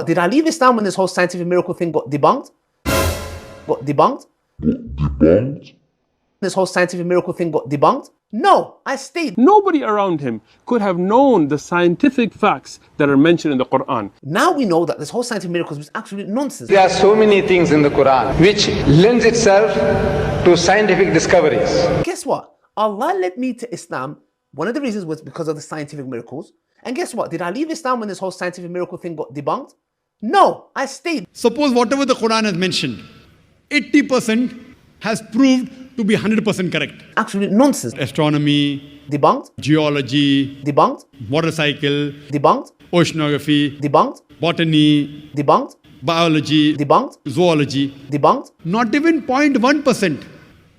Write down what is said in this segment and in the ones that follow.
Did I leave Islam when this whole scientific miracle thing got debunked? Got debunked? Debunked? This whole scientific miracle thing got debunked? No, I stayed. Nobody around him could have known the scientific facts that are mentioned in the Quran. Now we know that this whole scientific miracle was absolute nonsense. There are so many things in the Quran which lends itself to scientific discoveries. Guess what? Allah led me to Islam. One of the reasons was because of the scientific miracles. And guess what? Did I leave Islam when this whole scientific miracle thing got debunked? No, I stayed. Suppose whatever the Quran has mentioned, 80% has proved to be 100% correct. Absolute nonsense. Astronomy, Debunked. geology, Debunked. water cycle, Debunked. oceanography, Debunked. botany, Debunked. biology, Debunked. zoology. Debunked. Not even 0.1%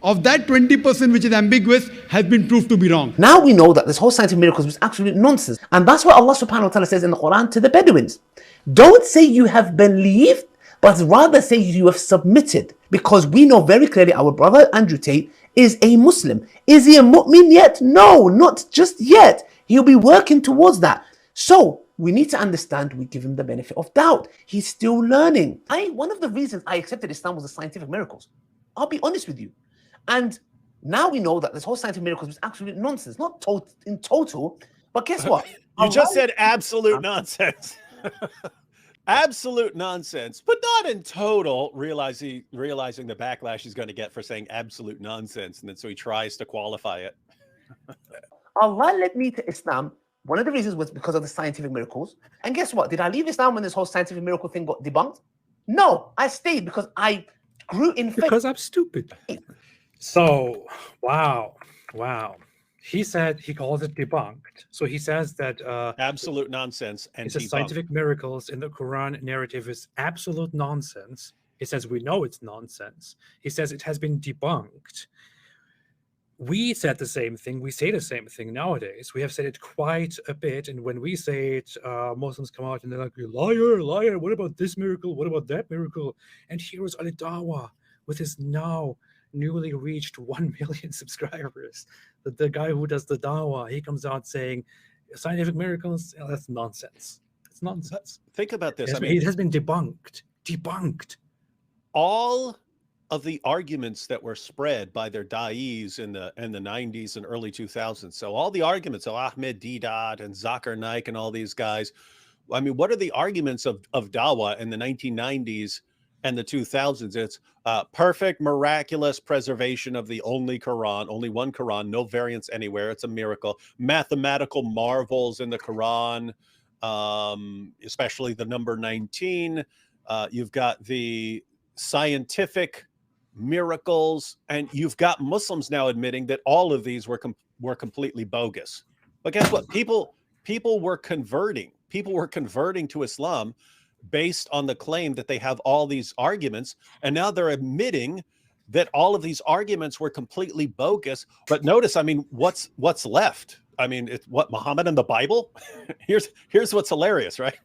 of that 20% which is ambiguous has been proved to be wrong. Now we know that this whole scientific miracles was absolute nonsense. And that's what Allah subhanahu wa ta'ala says in the Quran to the Bedouins. Don't say you have believed, but rather say you have submitted. Because we know very clearly our brother Andrew Tate is a Muslim. Is he a mu'min yet? No, not just yet. He'll be working towards that. So we need to understand we give him the benefit of doubt. He's still learning. One of the reasons I accepted Islam was the scientific miracles. I'll be honest with you. And now we know that this whole scientific miracles was absolute nonsense. Not in total, but guess what? You just said absolute nonsense. Absolute nonsense, but not in total, realizing the backlash he's going to get for saying absolute nonsense. And then so he tries to qualify it. Allah led me to Islam. One of the reasons was because of the scientific miracles. And guess what? Did I leave Islam when this whole scientific miracle thing got debunked? No, I stayed because I grew in faith. Because I'm stupid. So, wow. He said he calls it debunked. So he says that absolute nonsense and it's a scientific miracles in the Quran narrative is absolute nonsense. He says we know it's nonsense. He says it has been debunked. We said the same thing. We say the same thing nowadays. We have said it quite a bit. And when we say it, Muslims come out and they're like, liar. What about this miracle? What about that miracle? And here is Dawah with his newly reached 1 million subscribers. The guy who does the Dawah, he comes out saying scientific miracles, that's nonsense. It's nonsense. Think about this. It has been debunked. All of the arguments that were spread by their da'is in the 90s and early 2000s. So all the arguments of Ahmed Deedat and Zakir Naik and all these guys. I mean, what are the arguments of Dawah in the 1990s and the 2000s? It's perfect, miraculous preservation of the only Quran, only one Quran, no variants anywhere. It's a miracle. Mathematical marvels in the Quran, especially the number 19. You've got the scientific miracles, and you've got Muslims now admitting that all of these were completely bogus. But guess what? People were converting. People were converting to Islam based on the claim that they have all these arguments, and now they're admitting that all of these arguments were completely bogus. But notice, I mean, what's left? I mean, it's what, Muhammad and the Bible? Here's what's hilarious, right?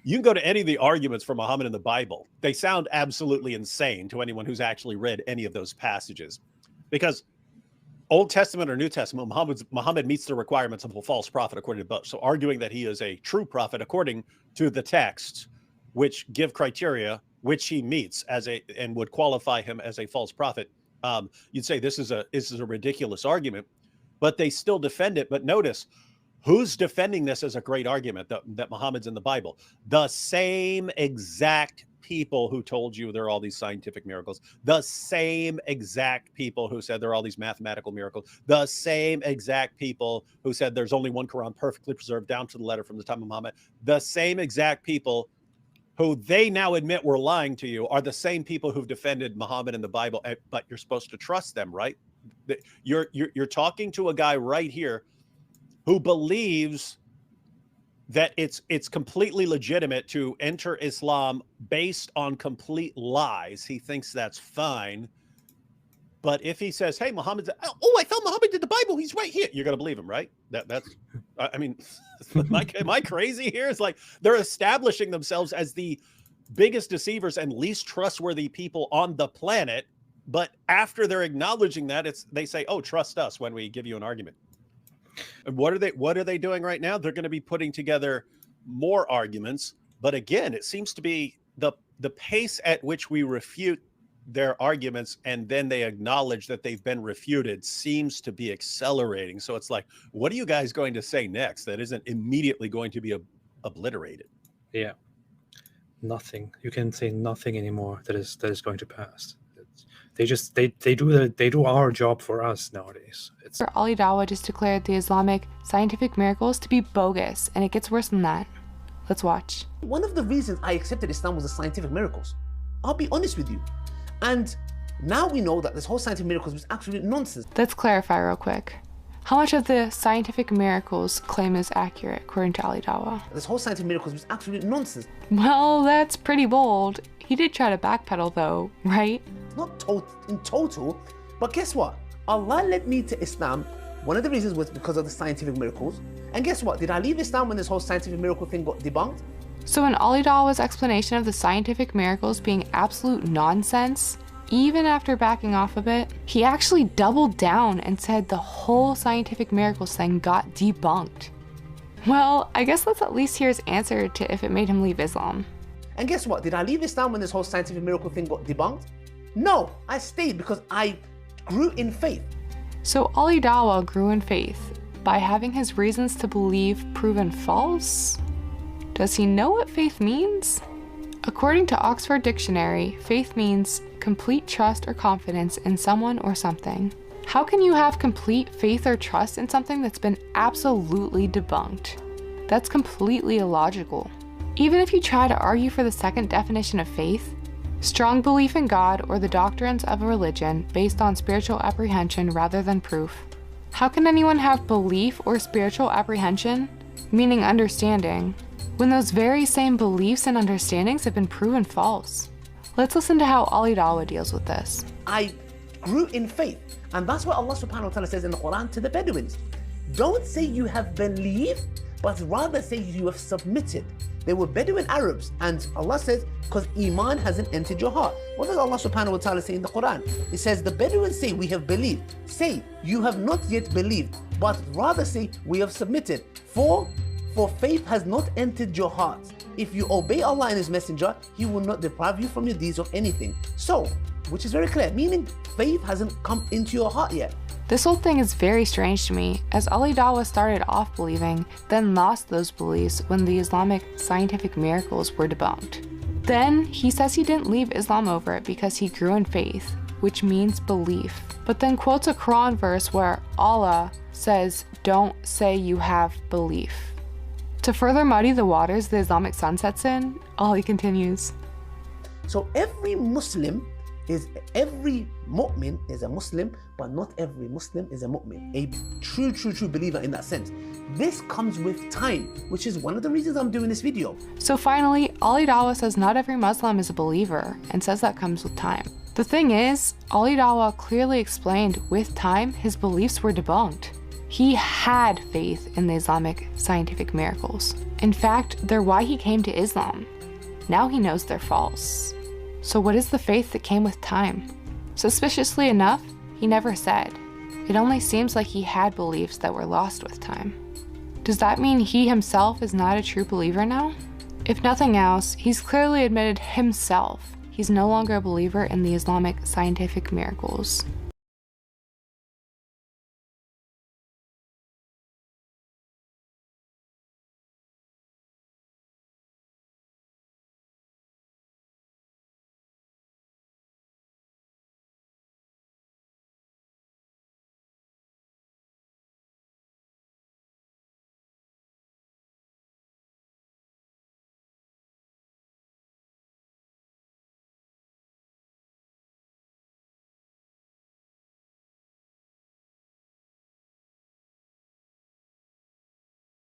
You can go to any of the arguments for Muhammad and the Bible. They sound absolutely insane to anyone who's actually read any of those passages, because Old Testament or New Testament, Muhammad meets the requirements of a false prophet according to both. So arguing that he is a true prophet according to the texts, which give criteria which he meets and would qualify him as a false prophet, you'd say this is a ridiculous argument, but they still defend it. But notice, who's defending this as a great argument that Muhammad's in the Bible? The same exact people who told you there are all these scientific miracles, the same exact people who said there are all these mathematical miracles, the same exact people who said there's only one Quran perfectly preserved down to the letter from the time of Muhammad, the same exact people who they now admit were lying to you are the same people who've defended Muhammad and the Bible. But you're supposed to trust them, right? You're talking to a guy right here who believes that it's completely legitimate to enter Islam based on complete lies. He thinks that's fine. But if he says, hey, Muhammad, I thought Muhammad did the Bible, he's right here, you're going to believe him, right? That's, I mean, am I crazy here? It's like they're establishing themselves as the biggest deceivers and least trustworthy people on the planet. But after they're acknowledging that, they say, oh, trust us when we give you an argument. And what are they doing right now? They're going to be putting together more arguments But again, it seems to be the pace at which we refute their arguments and then they acknowledge that they've been refuted seems to be accelerating. So it's like, what are you guys going to say next that isn't immediately going to be obliterated? Yeah, nothing. You can say nothing anymore that is going to pass. They do our job for us nowadays. Ali Dawah just declared the Islamic scientific miracles to be bogus, and it gets worse than that. Let's watch. One of the reasons I accepted Islam was the scientific miracles. I'll be honest with you. And now we know that this whole scientific miracles was absolute nonsense. Let's clarify real quick. How much of the scientific miracles claim is accurate, according to Ali Dawah? This whole scientific miracles was absolute nonsense. Well, that's pretty bold. He did try to backpedal though, right? Not in total, but guess what? Allah led me to Islam. One of the reasons was because of the scientific miracles. And guess what? Did I leave Islam when this whole scientific miracle thing got debunked? So in Ali Dawah's explanation of the scientific miracles being absolute nonsense, even after backing off a bit, he actually doubled down and said the whole scientific miracles thing got debunked. Well, I guess let's at least hear his answer to if it made him leave Islam. And guess what? Did I leave Islam when this whole scientific miracle thing got debunked? No, I stayed because I grew in faith. So Ali Dawah grew in faith by having his reasons to believe proven false? Does he know what faith means? According to Oxford Dictionary, faith means complete trust or confidence in someone or something. How can you have complete faith or trust in something that's been absolutely debunked? That's completely illogical. Even if you try to argue for the second definition of faith, strong belief in God or the doctrines of a religion based on spiritual apprehension rather than proof. How can anyone have belief or spiritual apprehension, meaning understanding, when those very same beliefs and understandings have been proven false? Let's listen to how Ali Dawah deals with this. I grew in faith. And that's what Allah subhanahu wa ta'ala says in the Quran to the Bedouins. Don't say you have believed, but rather say you have submitted. They were Bedouin Arabs, and Allah says, because Iman hasn't entered your heart. What does Allah subhanahu wa ta'ala say in the Quran? It says, the Bedouins say, we have believed. Say, you have not yet believed, but rather say, we have submitted. For faith has not entered your heart. If you obey Allah and His Messenger, He will not deprive you from your deeds of anything. So, which is very clear, meaning faith hasn't come into your heart yet. This whole thing is very strange to me, as Ali Dawah started off believing, then lost those beliefs when the Islamic scientific miracles were debunked. Then, he says he didn't leave Islam over it because he grew in faith, which means belief, but then quotes a Quran verse where Allah says, don't say you have belief. To further muddy the waters the Islamic sun sets in, Ali continues. So every mu'min is a Muslim, but not every Muslim is a mu'min. A true believer in that sense. This comes with time, which is one of the reasons I'm doing this video. So finally, Ali Dawah says not every Muslim is a believer, and says that comes with time. The thing is, Ali Dawah clearly explained with time his beliefs were debunked. He had faith in the Islamic scientific miracles. In fact, they're why he came to Islam. Now he knows they're false. So what is the faith that came with time? Suspiciously enough, he never said. It only seems like he had beliefs that were lost with time. Does that mean he himself is not a true believer now? If nothing else, he's clearly admitted himself he's no longer a believer in the Islamic scientific miracles.